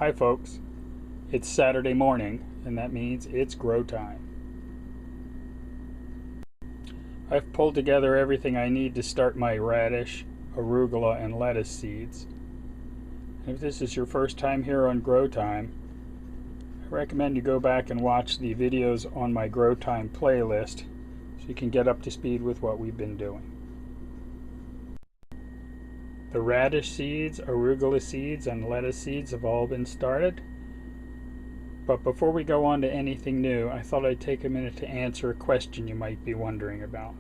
Hi folks, it's Saturday morning and that means it's grow time. I've pulled together everything I need to start my radish, arugula, and lettuce seeds. And if this is your first time here on Grow Time, I recommend you go back and watch the videos on my Grow Time playlist so you can get up to speed with what we've been doing. The radish seeds, arugula seeds, and lettuce seeds have all been started. But before we go on to anything new, I thought I'd take a minute to answer a question you might be wondering about.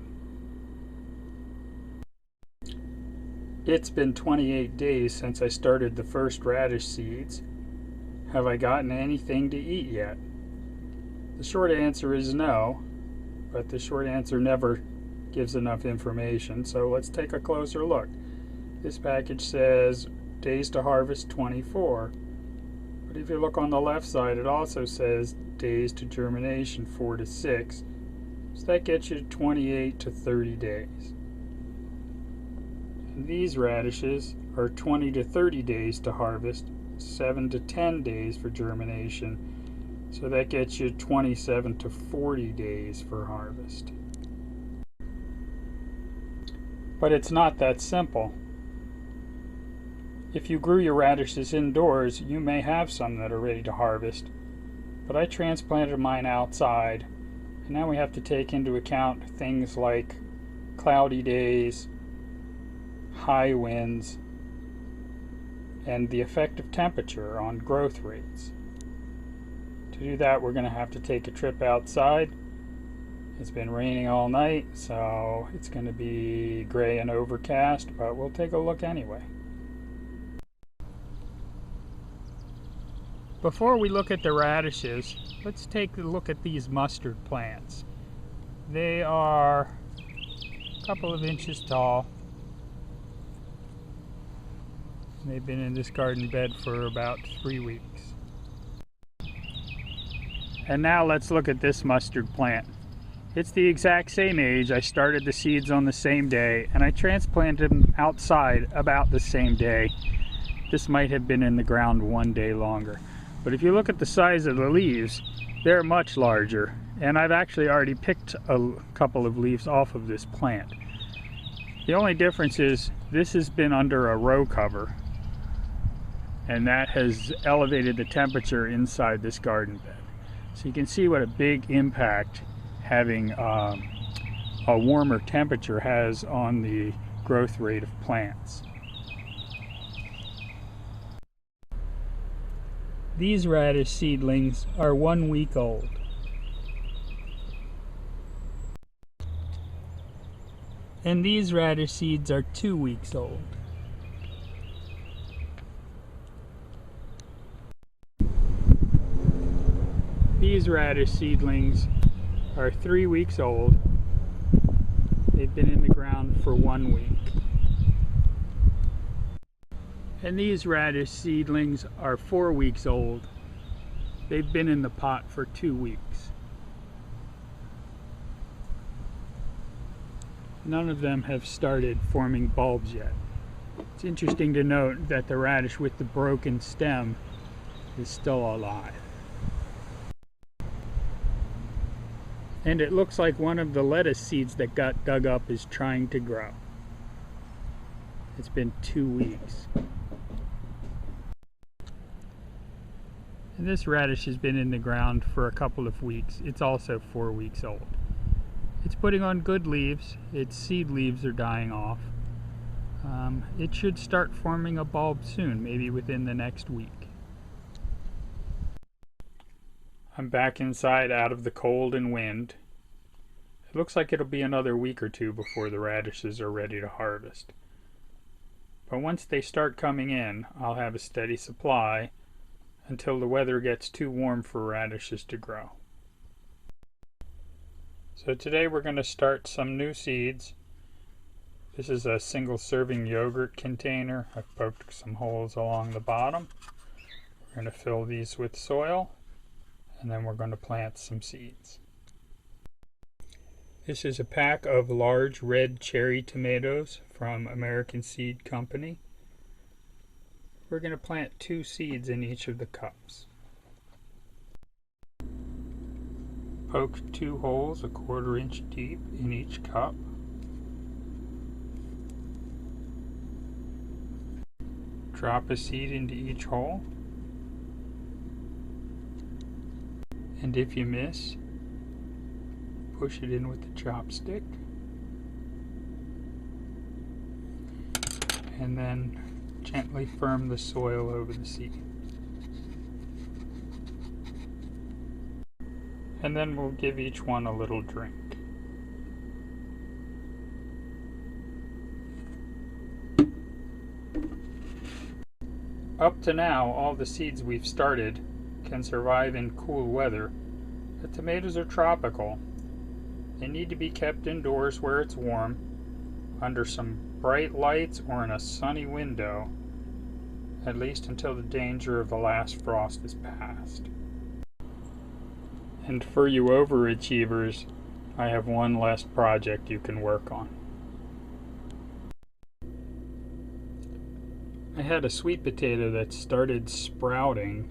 It's been 28 days since I started the first radish seeds. Have I gotten anything to eat yet? The short answer is no, but the short answer never gives enough information, so let's take a closer look. This package says days to harvest 24, but if you look on the left side it also says days to germination 4 to 6, so that gets you 28 to 30 days. And these radishes are 20 to 30 days to harvest, 7 to 10 days for germination, so that gets you 27 to 40 days for harvest. But it's not that simple. If you grew your radishes indoors, you may have some that are ready to harvest, but I transplanted mine outside, and now we have to take into account things like cloudy days, high winds, and the effect of temperature on growth rates. To do that, we're going to have to take a trip outside. It's been raining all night, so it's going to be gray and overcast, but we'll take a look anyway. Before we look at the radishes, let's take a look at these mustard plants. They are a couple of inches tall. They've been in this garden bed for about 3 weeks. And now let's look at this mustard plant. It's the exact same age. I started the seeds on the same day, and I transplanted them outside about the same day. This might have been in the ground 1 day longer. But if you look at the size of the leaves, they're much larger. And I've actually already picked a couple of leaves off of this plant. The only difference is this has been under a row cover, and that has elevated the temperature inside this garden bed. So you can see what a big impact having a warmer temperature has on the growth rate of plants. These radish seedlings are 1 week old. And these radish seeds are 2 weeks old. These radish seedlings are 3 weeks old. They've been in the ground for 1 week. And these radish seedlings are 4 weeks old. They've been in the pot for 2 weeks. None of them have started forming bulbs yet. It's interesting to note that the radish with the broken stem is still alive. And it looks like one of the lettuce seeds that got dug up is trying to grow. It's been 2 weeks. And this radish has been in the ground for a couple of weeks. It's also 4 weeks old. It's putting on good leaves. Its seed leaves are dying off. It should start forming a bulb soon, maybe within the next week. I'm back inside out of the cold and wind. It looks like it'll be another week or two before the radishes are ready to harvest. But once they start coming in, I'll have a steady supply until the weather gets too warm for radishes to grow. So today we're going to start some new seeds. This is a single serving yogurt container. I've poked some holes along the bottom. We're going to fill these with soil, and then we're going to plant some seeds. This is a pack of large red cherry tomatoes from American Seed Company. We're going to plant 2 seeds in each of the cups. Poke 2 holes 1/4 inch deep in each cup. Drop a seed into each hole. And if you miss, push it in with the chopstick. And then gently firm the soil over the seed. And then we'll give each one a little drink. Up to now, all the seeds we've started can survive in cool weather, but tomatoes are tropical. They need to be kept indoors where it's warm, under some bright lights or in a sunny window, at least until the danger of the last frost is past. And for you overachievers, I have one last project you can work on. I had a sweet potato that started sprouting.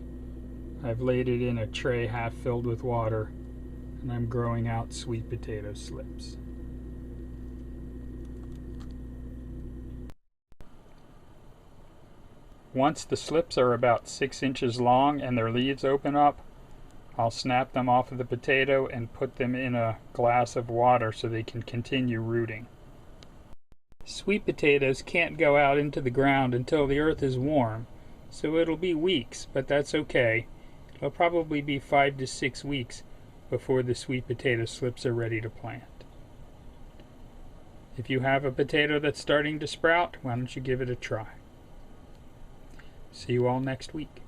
I've laid it in a tray half filled with water, and I'm growing out sweet potato slips. Once the slips are about 6 inches long and their leaves open up, I'll snap them off of the potato and put them in a glass of water so they can continue rooting. Sweet potatoes can't go out into the ground until the earth is warm, so it'll be weeks, but that's okay. It'll probably be 5 to 6 weeks before the sweet potato slips are ready to plant. If you have a potato that's starting to sprout, why don't you give it a try? See you all next week.